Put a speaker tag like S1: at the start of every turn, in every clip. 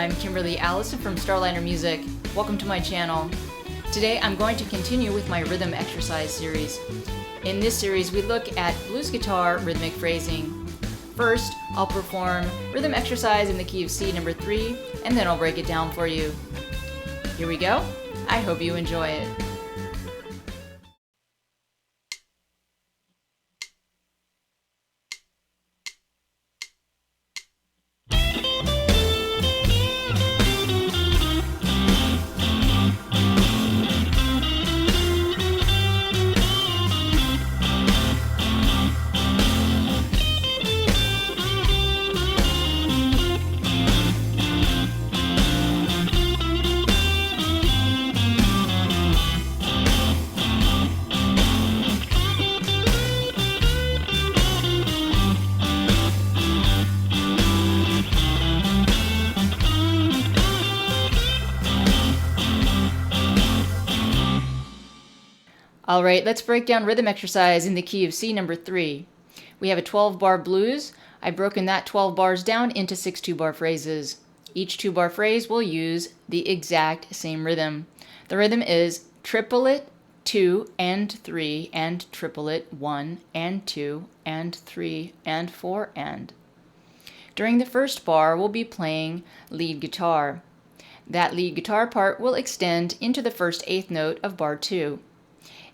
S1: I'm Kimberly Allison from Starliner Music. Welcome to my channel. Today I'm going to continue with my rhythm exercise series. In this series we look at blues guitar rhythmic phrasing. First, I'll perform rhythm exercise in the key of C number 3, and then I'll break it down for you. Here we go. I hope you enjoy it. Alright, let's break down rhythm exercise in the key of C number 3. We have a 12-bar blues. I've broken that 12 bars down into 6 2-bar phrases. Each 2-bar phrase will use the exact same rhythm. The rhythm is triplet 2 and 3 and triplet 1 and 2 and 3 and 4 and. During the first bar, we'll be playing lead guitar. That lead guitar part will extend into the first eighth note of bar 2.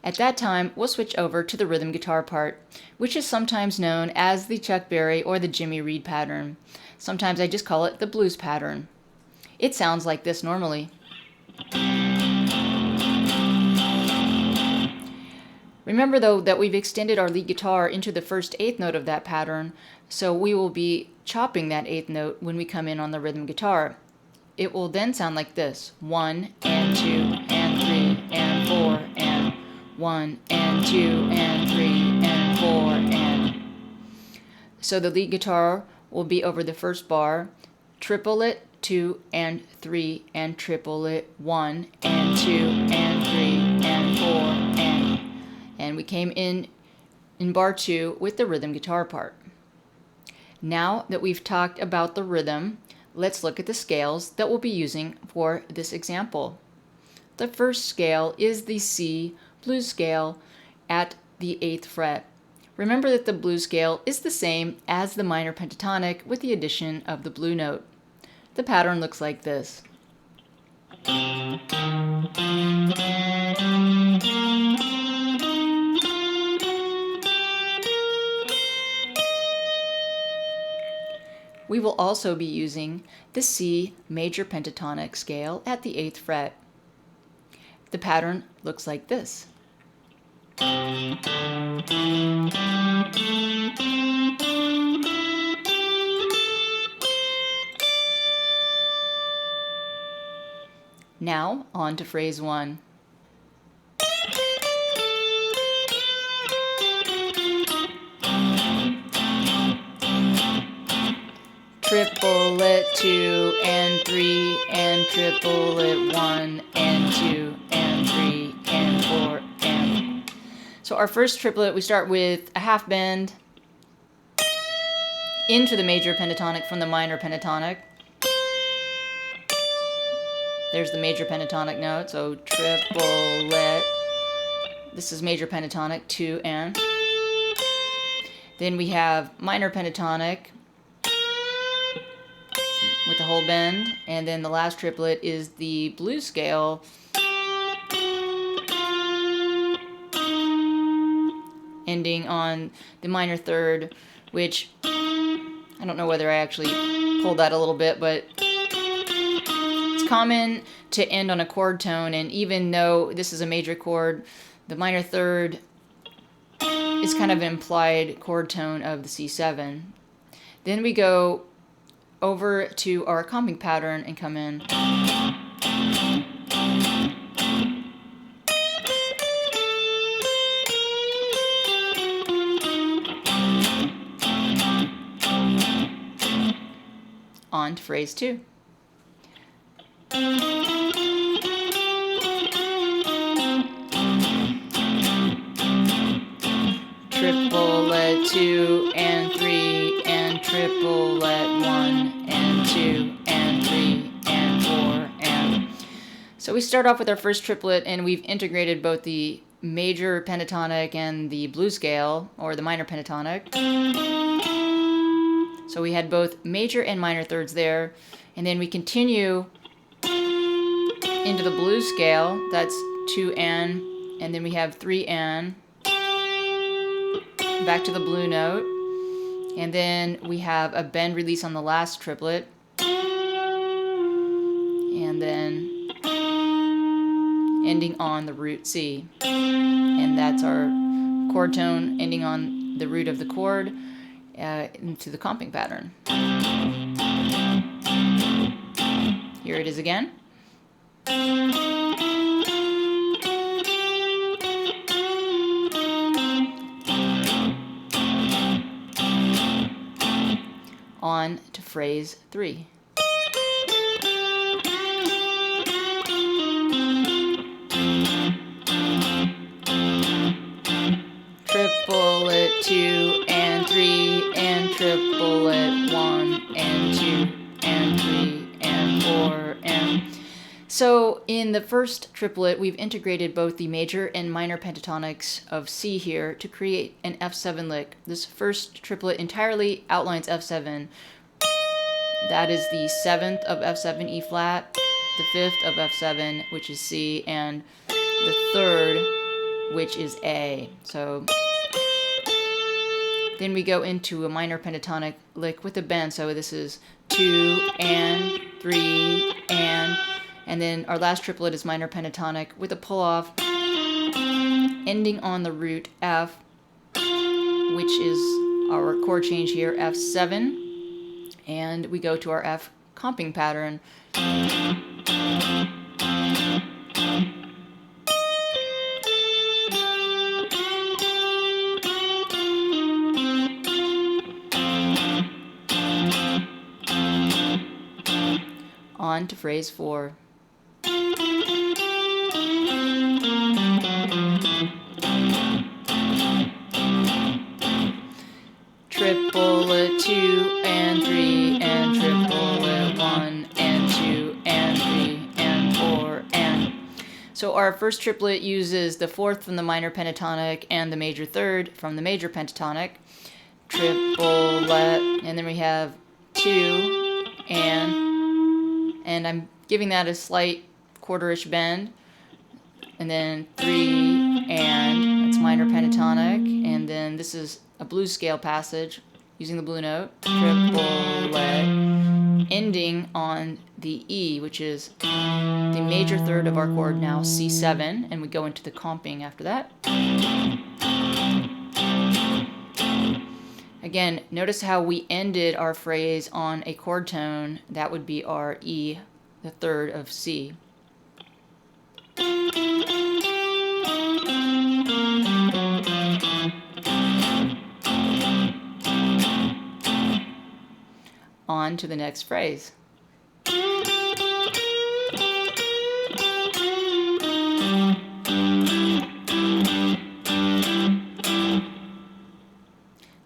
S1: At that time, we'll switch over to the rhythm guitar part, which is sometimes known as the Chuck Berry or the Jimmy Reed pattern. Sometimes I just call it the blues pattern. It sounds like this normally. Remember though that we've extended our lead guitar into the first eighth note of that pattern, so we will be chopping that eighth note when we come in on the rhythm guitar. It will then sound like this: 1 and 2 and 3 and 4 and 1 and 2 and 3 and 4 and. So the lead guitar will be over the first bar, triplet 2 and 3 and triplet 1 and 2 and 3 and 4 and we came in bar 2 with the rhythm guitar part. Now that we've talked about the rhythm, let's look at the scales that we'll be using for this example. The first scale is the C blues scale at the 8th fret. Remember that the blues scale is the same as the minor pentatonic with the addition of the blue note. The pattern looks like this. We will also be using the C major pentatonic scale at the 8th fret. The pattern looks like this. Now on to phrase 1. Triplet 2 and 3 and triplet 1 and 2 and 3 and 4 and. So our first triplet, we start with a half bend into the major pentatonic from the minor pentatonic. There's the major pentatonic note, so triplet. This is major pentatonic 2 and. Then we have minor pentatonic with the whole bend, and then the last triplet is the blues scale ending on the minor third, which I don't know whether I actually pulled that a little bit, but it's common to end on a chord tone, and even though this is a major chord, the minor third is kind of an implied chord tone of the C7. Then we go over to our comping pattern and come in. On to phrase 2. Triplet 2 and 3 and triplet 1 and 2 and 3 So we start off with our first triplet, and we've integrated both the major pentatonic and the blues scale, or the minor pentatonic. So we had both major and minor thirds there, and then we continue into the blues scale. That's 2 and then we have 3 back to the blue note, and then we have a bend release on the last triplet, and then ending on the root C. And that's our chord tone ending on the root of the chord into the comping pattern. Here it is again. On to phrase 3. Triplet 2 and 3 and triplet 1 and 2 and 3 and 4 and... So in the first triplet, we've integrated both the major and minor pentatonics of C here to create an F7 lick. This first triplet entirely outlines F7. That is the 7th of F7 E flat, the 5th of F7, which is C, and the 3rd, which is A. So then we go into a minor pentatonic lick with a bend. So this is 2 and 3 and then our last triplet is minor pentatonic with a pull off, ending on the root F, which is our chord change here, F7, and we go to our F comping pattern. On to phrase 4. Triplet 2 and 3 and triplet 1 and 2 and 3 and 4 and... So our first triplet uses the 4th from the minor pentatonic and the major 3rd from the major pentatonic. Triplet, and then we have 2 and I'm giving that a slight quarter-ish bend, and then 3 and that's minor pentatonic, and then this is a blues scale passage using the blue note, triplet, ending on the E, which is the major 3rd of our chord, now C7, and we go into the comping after that. Again, notice how we ended our phrase on a chord tone. That would be our E, the 3rd of C. On to the next phrase.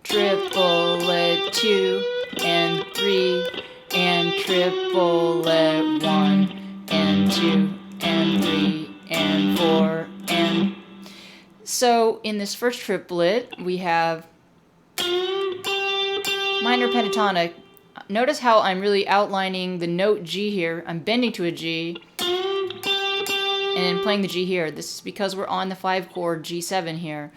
S1: Triplet 2 and 3 and triplet 1 and 2 and 3 and 4 and... So in this first triplet we have minor pentatonic. Notice how I'm really outlining the note G here. I'm bending to a G and playing the G here. This is because we're on the 5 chord G7 here.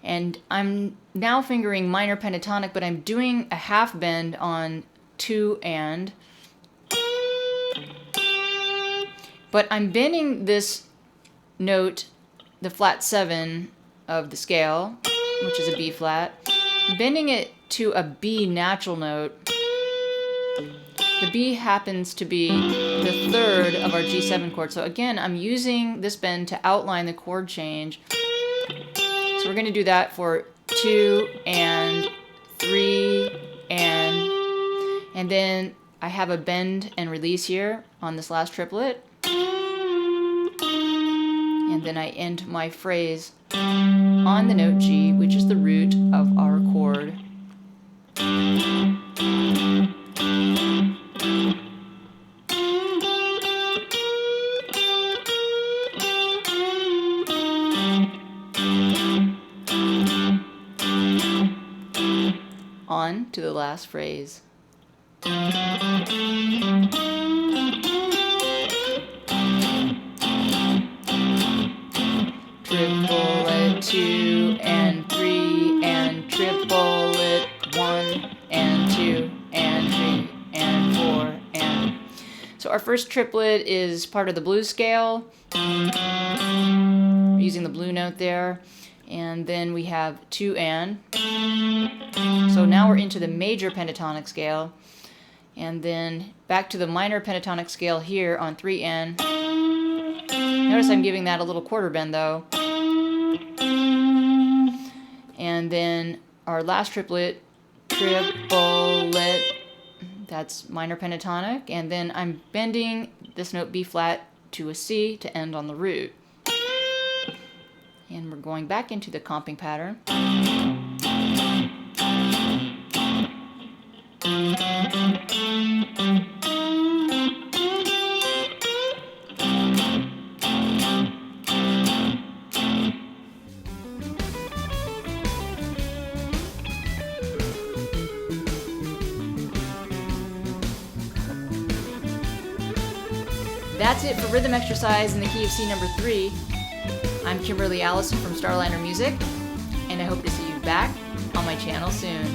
S1: And I'm now fingering minor pentatonic, but I'm doing a half bend on 2 and. But I'm bending this note, the flat 7 of the scale, which is a B flat, bending it to a B natural note. The B happens to be the 3rd of our G7 chord. So again, I'm using this bend to outline the chord change. So we're going to do that for 2 and 3 and then I have a bend and release here on this last triplet. And then I end my phrase on the note G, which is the root of our chord. on to the last phrase. Triplet 2 and 3 and triplet 1 and 2 and 3 and 4 and... So our first triplet is part of the blues scale. We're using the blue note there. And then we have 2 and. So now we're into the major pentatonic scale. And then back to the minor pentatonic scale here on 3 and. Notice I'm giving that a little quarter bend though. And then our last triplet, that's minor pentatonic. And then I'm bending this note B flat to a C to end on the root. And we're going back into the comping pattern. That's it for rhythm exercise in the key of C number 3. I'm Kimberly Allison from Starliner Music, and I hope to see you back on my channel soon.